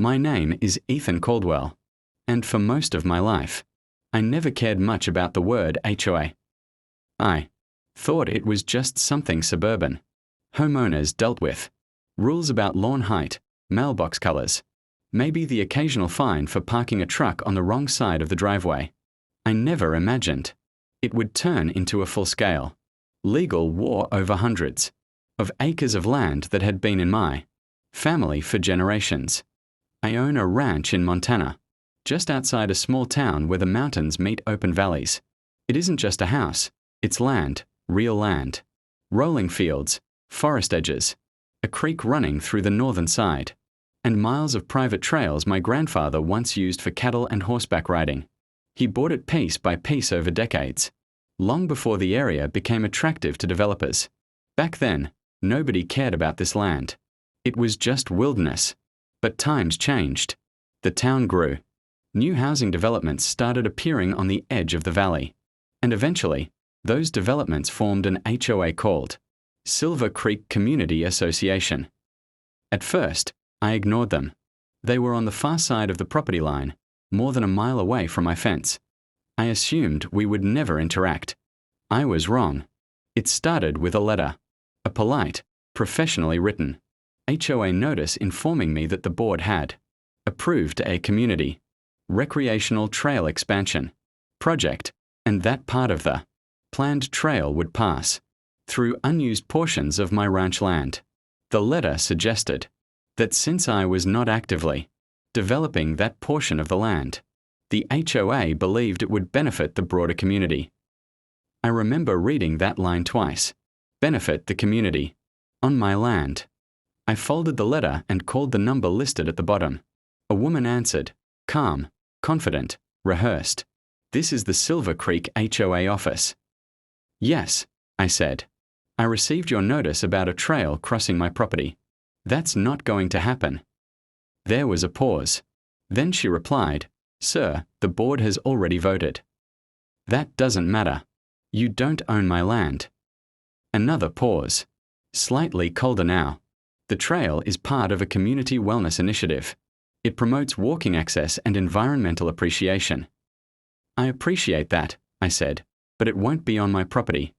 My name is Ethan Caldwell, and for most of my life, I never cared much about the word HOA. I thought it was just something suburban. Homeowners dealt with. Rules about lawn height, mailbox colors, maybe the occasional fine for parking a truck on the wrong side of the driveway. I never imagined it would turn into a full-scale, legal war over hundreds of acres of land that had been in my family for generations. I own a ranch in Montana, just outside a small town where the mountains meet open valleys. It isn't just a house, it's land, real land. Rolling fields, forest edges, a creek running through the northern side, and miles of private trails my grandfather once used for cattle and horseback riding. He bought it piece by piece over decades, long before the area became attractive to developers. Back then, nobody cared about this land. It was just wilderness. But times changed. The town grew. New housing developments started appearing on the edge of the valley. And eventually, those developments formed an HOA called Silver Creek Community Association. At first, I ignored them. They were on the far side of the property line, more than a mile away from my fence. I assumed we would never interact. I was wrong. It started with a letter, a polite, professionally written HOA notice informing me that the board had approved a community recreational trail expansion project, and that part of the planned trail would pass through unused portions of my ranch land. The letter suggested that since I was not actively developing that portion of the land, the HOA believed it would benefit the broader community. I remember reading that line twice. Benefit the community. On my land. I folded the letter and called the number listed at the bottom. A woman answered, calm, confident, rehearsed. This is the Silver Creek HOA office. Yes, I said. I received your notice about a trail crossing my property. That's not going to happen. There was a pause. Then she replied, Sir, the board has already voted. That doesn't matter. You don't own my land. Another pause. Slightly colder now. The trail is part of a community wellness initiative. It promotes walking access and environmental appreciation. I appreciate that, I said, but it won't be on my property.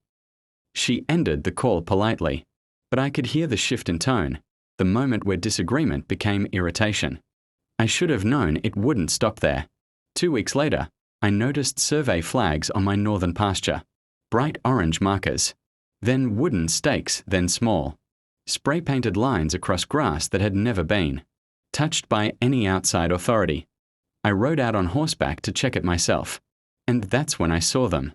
She ended the call politely, but I could hear the shift in tone, the moment where disagreement became irritation. I should have known it wouldn't stop there. 2 weeks later, I noticed survey flags on my northern pasture, bright orange markers, then wooden stakes, then small, spray-painted lines across grass that had never been touched by any outside authority. I rode out on horseback to check it myself, and that's when I saw them.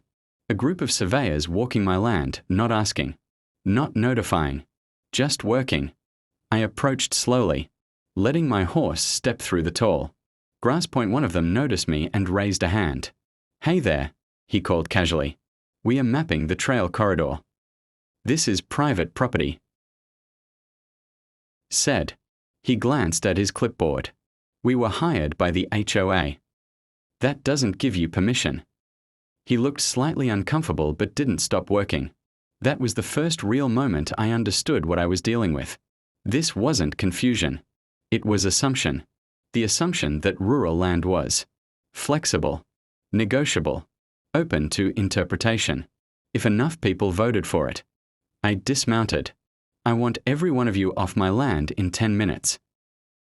A group of surveyors walking my land, not asking, not notifying, just working. I approached slowly, letting my horse step through the tall grass point. One of them noticed me and raised a hand. Hey there, he called casually. We are mapping the trail corridor. This is private property. Said. He glanced at his clipboard. We were hired by the HOA. That doesn't give you permission. He looked slightly uncomfortable but didn't stop working. That was the first real moment I understood what I was dealing with. This wasn't confusion. It was assumption. The assumption that rural land was flexible, negotiable, open to interpretation, if enough people voted for it. I dismounted. I want every one of you off my land in 10 minutes.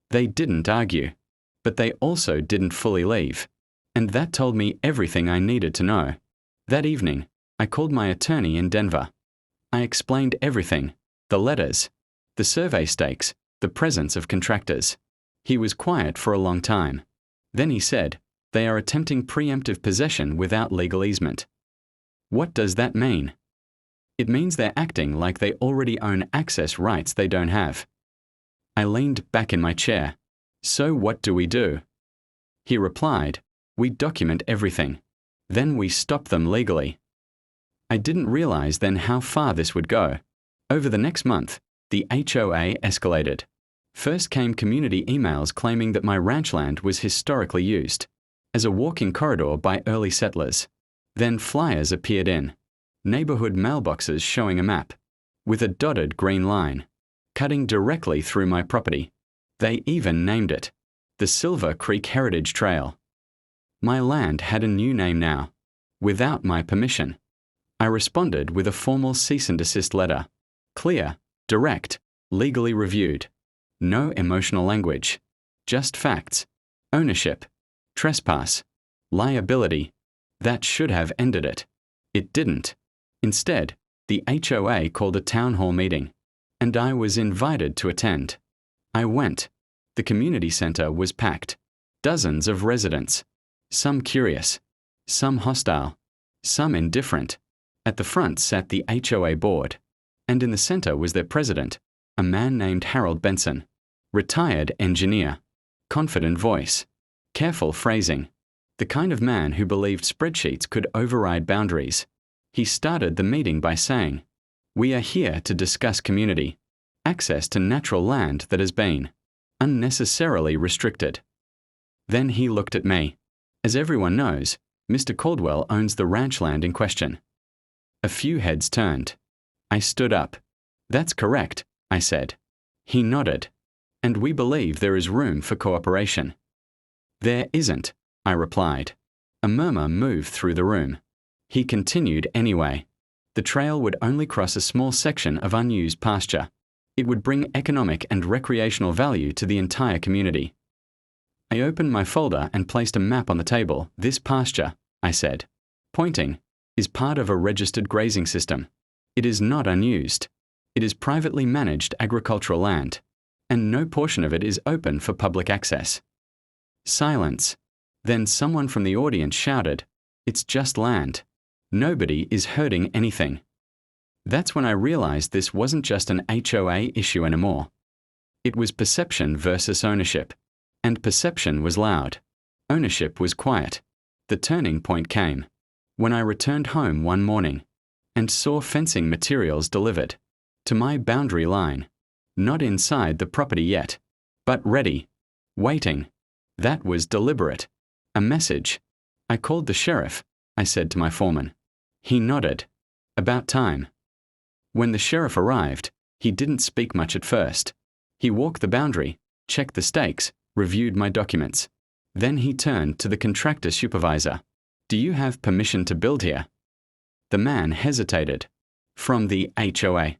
They didn't argue, but they also didn't fully leave. And that told me everything I needed to know. That evening, I called my attorney in Denver. I explained everything, the letters, the survey stakes, the presence of contractors. He was quiet for a long time. Then he said, they are attempting preemptive possession without legal easement. What does that mean? It means they're acting like they already own access rights they don't have. I leaned back in my chair. So what do we do? He replied, we document everything. Then we stop them legally. I didn't realize then how far this would go. Over the next month, the HOA escalated. First came community emails claiming that my ranch land was historically used as a walking corridor by early settlers. Then flyers appeared in neighborhood mailboxes showing a map with a dotted green line cutting directly through my property. They even named it the Silver Creek Heritage Trail. My land had a new name now, without my permission. I responded with a formal cease and desist letter. Clear, direct, legally reviewed. No emotional language. Just facts. Ownership. Trespass. Liability. That should have ended it. It didn't. Instead, the HOA called a town hall meeting, and I was invited to attend. I went. The community center was packed. Dozens of residents. Some curious. Some hostile. Some indifferent. At the front sat the HOA board, and in the center was their president, a man named Harold Benson, retired engineer, confident voice, careful phrasing, the kind of man who believed spreadsheets could override boundaries. He started the meeting by saying, "We are here to discuss community, access to natural land that has been unnecessarily restricted." Then he looked at me. As everyone knows, Mr. Caldwell owns the ranch land in question. A few heads turned. I stood up. "That's correct," I said. He nodded. "And we believe there is room for cooperation." "There isn't," I replied. A murmur moved through the room. He continued anyway. The trail would only cross a small section of unused pasture. It would bring economic and recreational value to the entire community. I opened my folder and placed a map on the table. "This pasture," I said, pointing, "is part of a registered grazing system. It is not unused. It is privately managed agricultural land, and no portion of it is open for public access." Silence. Then someone from the audience shouted, "It's just land. Nobody is hurting anything." That's when I realized this wasn't just an HOA issue anymore. It was perception versus ownership, and perception was loud. Ownership was quiet. The turning point came when I returned home one morning and saw fencing materials delivered to my boundary line, not inside the property yet, but ready, waiting. That was deliberate. A message. "I called the sheriff," I said to my foreman. He nodded. "About time." When the sheriff arrived, he didn't speak much at first. He walked the boundary, checked the stakes, reviewed my documents. Then he turned to the contractor supervisor. "Do you have permission to build here?" The man hesitated. "From the HOA."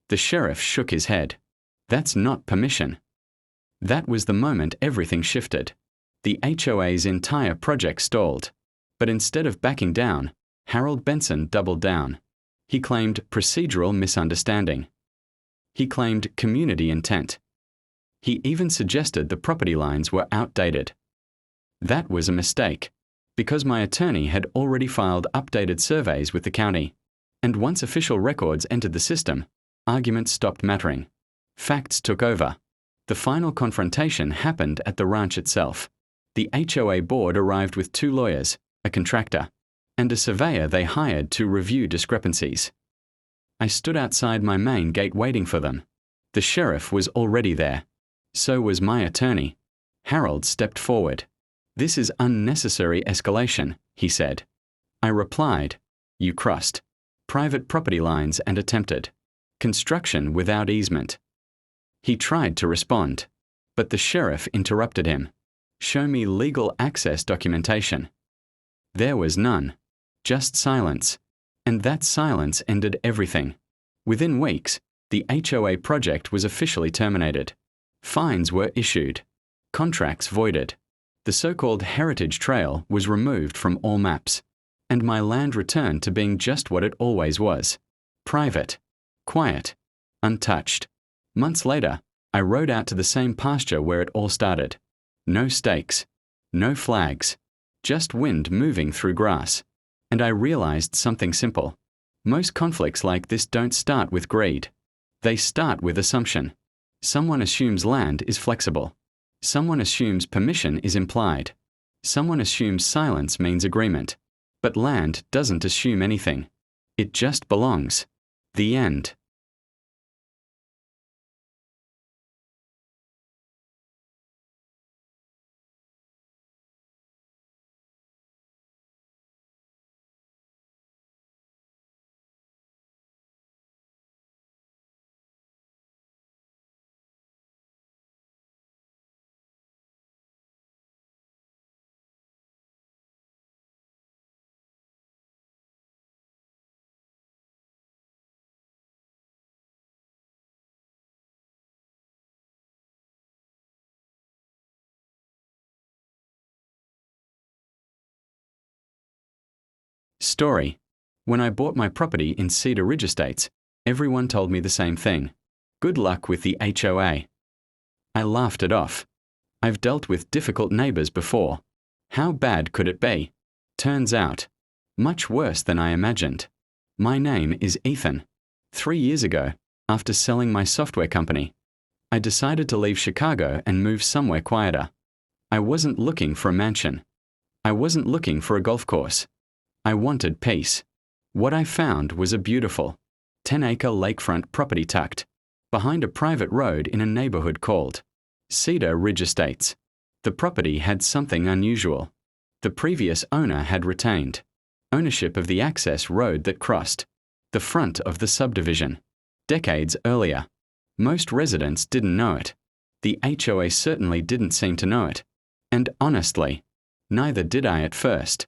The sheriff shook his head. "That's not permission." That was the moment everything shifted. The HOA's entire project stalled. But instead of backing down, Harold Benson doubled down. He claimed procedural misunderstanding. He claimed community intent. He even suggested the property lines were outdated. That was a mistake, because my attorney had already filed updated surveys with the county. And once official records entered the system, arguments stopped mattering. Facts took over. The final confrontation happened at the ranch itself. The HOA board arrived with 2 lawyers, a contractor, and a surveyor they hired to review discrepancies. I stood outside my main gate waiting for them. The sheriff was already there. So was my attorney. Harold stepped forward. "This is unnecessary escalation," he said. I replied, "You crossed private property lines and attempted construction without easement." He tried to respond, but the sheriff interrupted him. "Show me legal access documentation." There was none, just silence, and that silence ended everything. Within weeks, the HOA project was officially terminated. Fines were issued, contracts voided. The so-called Heritage Trail was removed from all maps, and my land returned to being just what it always was: private, quiet, untouched. Months later, I rode out to the same pasture where it all started. No stakes, no flags, just wind moving through grass. And I realized something simple. Most conflicts like this don't start with greed. They start with assumption. Someone assumes land is flexible. Someone assumes permission is implied. Someone assumes silence means agreement. But land doesn't assume anything. It just belongs. The end. Story. When I bought my property in Cedar Ridge Estates, everyone told me the same thing. Good luck with the HOA. I laughed it off. I've dealt with difficult neighbors before. How bad could it be? Turns out, much worse than I imagined. My name is Ethan. 3 years ago, after selling my software company, I decided to leave Chicago and move somewhere quieter. I wasn't looking for a mansion. I wasn't looking for a golf course. I wanted peace. What I found was a beautiful 10-acre lakefront property tucked behind a private road in a neighborhood called Cedar Ridge Estates. The property had something unusual. The previous owner had retained ownership of the access road that crossed the front of the subdivision decades earlier. Most residents didn't know it. The HOA certainly didn't seem to know it. And honestly, neither did I at first.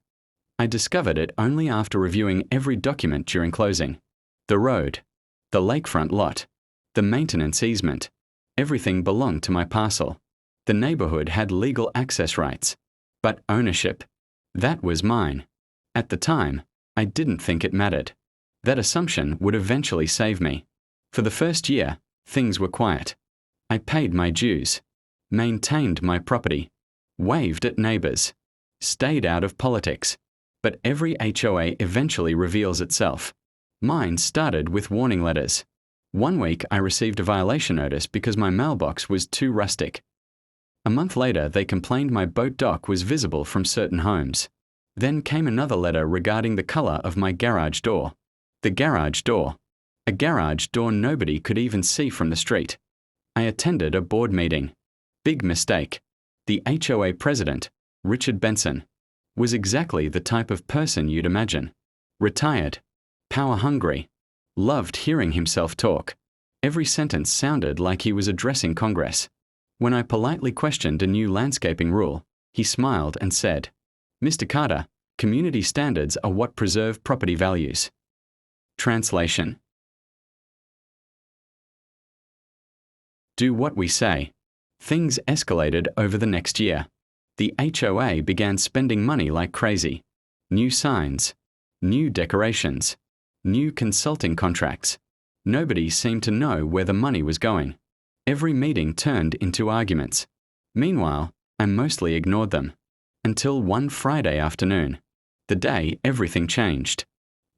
I discovered it only after reviewing every document during closing. The road, the lakefront lot, the maintenance easement, everything belonged to my parcel. The neighborhood had legal access rights, but ownership, that was mine. At the time, I didn't think it mattered. That assumption would eventually save me. For the first year, things were quiet. I paid my dues, maintained my property, waved at neighbors, stayed out of politics. But every HOA eventually reveals itself. Mine started with warning letters. 1 week I received a violation notice because my mailbox was too rustic. A month later they complained my boat dock was visible from certain homes. Then came another letter regarding the color of my garage door. The garage door. A garage door nobody could even see from the street. I attended a board meeting. Big mistake. The HOA president, Richard Benson, was exactly the type of person you'd imagine. Retired, power-hungry, loved hearing himself talk. Every sentence sounded like he was addressing Congress. When I politely questioned a new landscaping rule, he smiled and said, "Mr. Carter, community standards are what preserve property values." Translation. Do what we say. Things escalated over the next year. The HOA began spending money like crazy. New signs, new decorations, new consulting contracts. Nobody seemed to know where the money was going. Every meeting turned into arguments. Meanwhile, I mostly ignored them. Until one Friday afternoon, the day everything changed.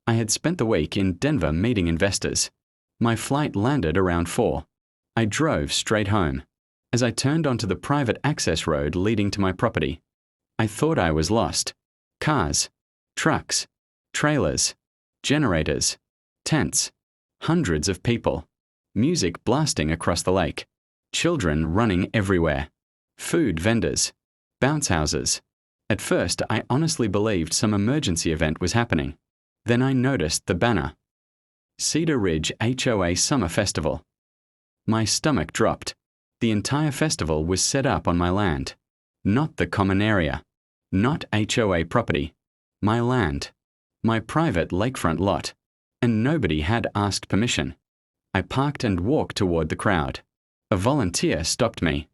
I had spent the week in Denver meeting investors. My flight landed around 4. I drove straight home. As I turned onto the private access road leading to my property, I thought I was lost. Cars, trucks, trailers, generators, tents, hundreds of people, music blasting across the lake, children running everywhere, food vendors, bounce houses. At first, I honestly believed some emergency event was happening. Then I noticed the banner. Cedar Ridge HOA Summer Festival. My stomach dropped. The entire festival was set up on my land. Not the common area. Not HOA property. My land. My private lakefront lot. And nobody had asked permission. I parked and walked toward the crowd. A volunteer stopped me.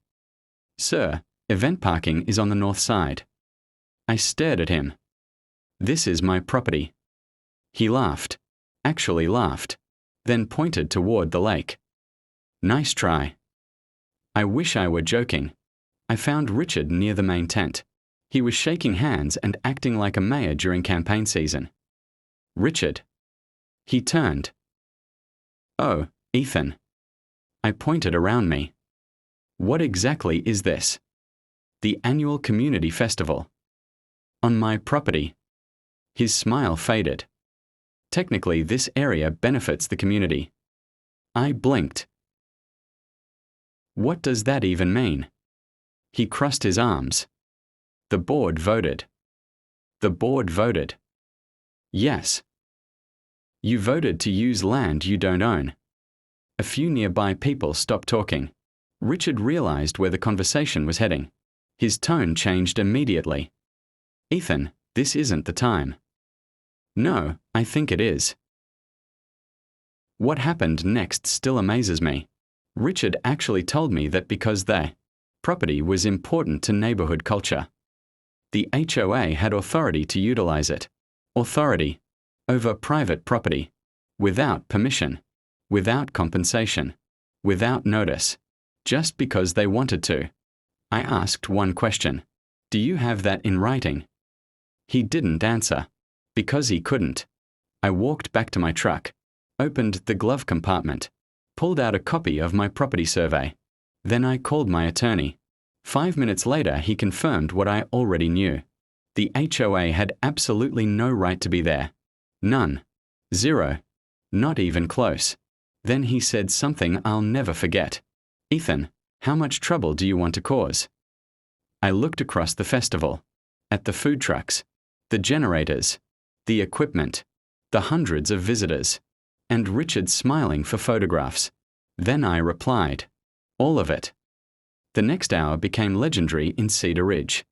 "Sir, event parking is on the north side." I stared at him. "This is my property." He laughed. Actually laughed. Then pointed toward the lake. "Nice try." I wish I were joking. I found Richard near the main tent. He was shaking hands and acting like a mayor during campaign season. "Richard." He turned. "Oh, Ethan." I pointed around me. "What exactly is this?" "The annual community festival." "On my property." His smile faded. "Technically, this area benefits the community." I blinked. "What does that even mean?" He crossed his arms. "The board voted." "The board voted." "Yes." "You voted to use land you don't own." A few nearby people stopped talking. Richard realized where the conversation was heading. His tone changed immediately. "Ethan, this isn't the time." "No, I think it is." What happened next still amazes me. Richard actually told me that because their property was important to neighborhood culture, the HOA had authority to utilize it. authority, over private property, without permission, without compensation, without notice, just because they wanted to. I asked one question. Do you have that in writing? He didn't answer. Because he couldn't. I walked back to my truck, opened the glove compartment, pulled out a copy of my property survey. Then I called my attorney. 5 minutes later, he confirmed what I already knew. The HOA had absolutely no right to be there. None. Zero. Not even close. Then he said something I'll never forget. Ethan, how much trouble do you want to cause? I looked across the festival, at the food trucks, the generators, the equipment, the hundreds of visitors, and Richard smiling for photographs. Then I replied, all of it. The next hour became legendary in Cedar Ridge.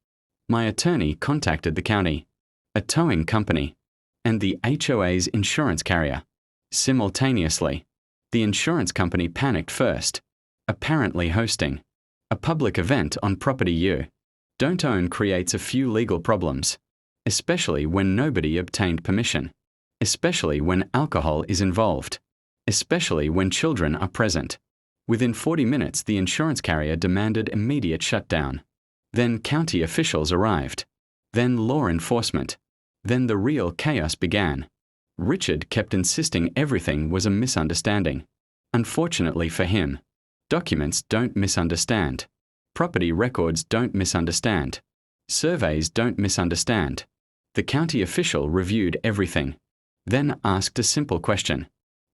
My attorney contacted the county, a towing company, and the HOA's insurance carrier. Simultaneously, the insurance company panicked first, apparently hosting a public event on property you don't own creates a few legal problems, especially when nobody obtained permission, especially when alcohol is involved, especially when children are present. Within 40 minutes, the insurance carrier demanded immediate shutdown. Then county officials arrived. Then law enforcement. Then the real chaos began. Richard kept insisting everything was a misunderstanding. Unfortunately for him, documents don't misunderstand. Property records don't misunderstand. Surveys don't misunderstand. The county official reviewed everything, then asked a simple question.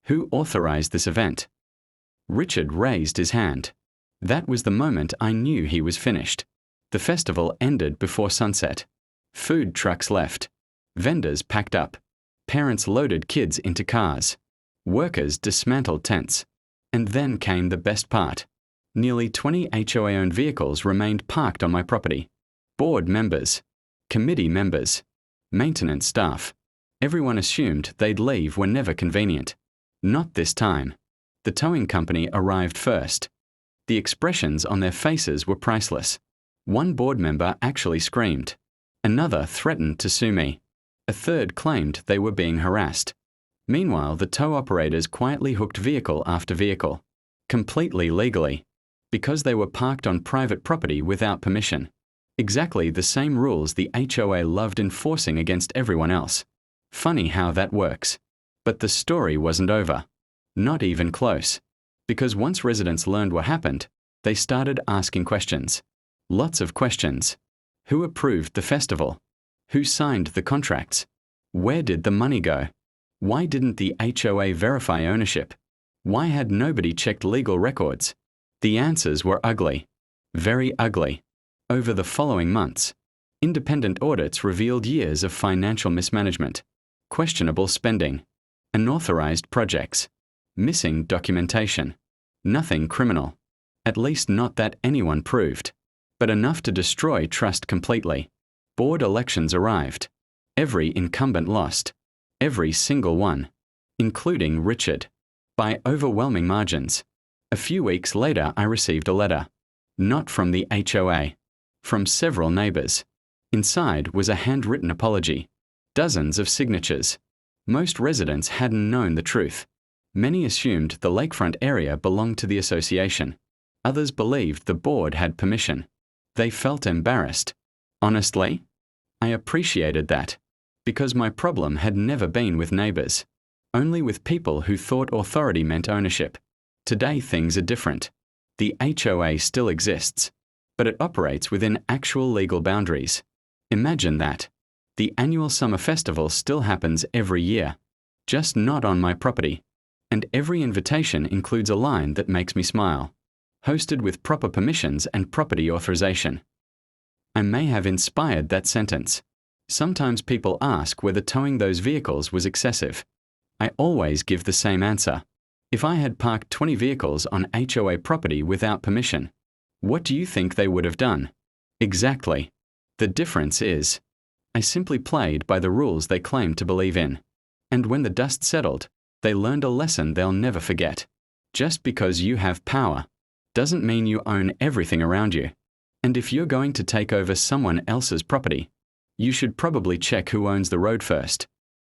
Who authorized this event? Richard raised his hand. That was the moment I knew he was finished. The festival ended before sunset. Food trucks left. Vendors packed up. Parents loaded kids into cars. Workers dismantled tents. And then came the best part. Nearly 20 HOA-owned vehicles remained parked on my property. Board members, committee members, maintenance staff. Everyone assumed they'd leave whenever convenient. Not this time. The towing company arrived first. The expressions on their faces were priceless. One board member actually screamed. Another threatened to sue me. A third claimed they were being harassed. Meanwhile, the tow operators quietly hooked vehicle after vehicle, completely legally, because they were parked on private property without permission. Exactly the same rules the HOA loved enforcing against everyone else. Funny how that works. But the story wasn't over. Not even close. Because once residents learned what happened, they started asking questions. Lots of questions. Who approved the festival? Who signed the contracts? Where did the money go? Why didn't the HOA verify ownership? Why had nobody checked legal records? The answers were ugly. Very ugly. Over the following months, independent audits revealed years of financial mismanagement, questionable spending, unauthorized projects, missing documentation. Nothing criminal. At least not that anyone proved. But enough to destroy trust completely. Board elections arrived. Every incumbent lost. Every single one. Including Richard. By overwhelming margins. A few weeks later, I received a letter. Not from the HOA. From several neighbors. Inside was a handwritten apology. Dozens of signatures. Most residents hadn't known the truth. Many assumed the lakefront area belonged to the association. Others believed the board had permission. They felt embarrassed. Honestly, I appreciated that, because my problem had never been with neighbors, only with people who thought authority meant ownership. Today things are different. The HOA still exists, but it operates within actual legal boundaries. Imagine that. The annual summer festival still happens every year, just not on my property. And every invitation includes a line that makes me smile. Hosted with proper permissions and property authorization. I may have inspired that sentence. Sometimes people ask whether towing those vehicles was excessive. I always give the same answer. If I had parked 20 vehicles on HOA property without permission, what do you think they would have done? Exactly. The difference is, I simply played by the rules they claimed to believe in. And when the dust settled, they learned a lesson they'll never forget. Just because you have power doesn't mean you own everything around you. And if you're going to take over someone else's property, you should probably check who owns the road first.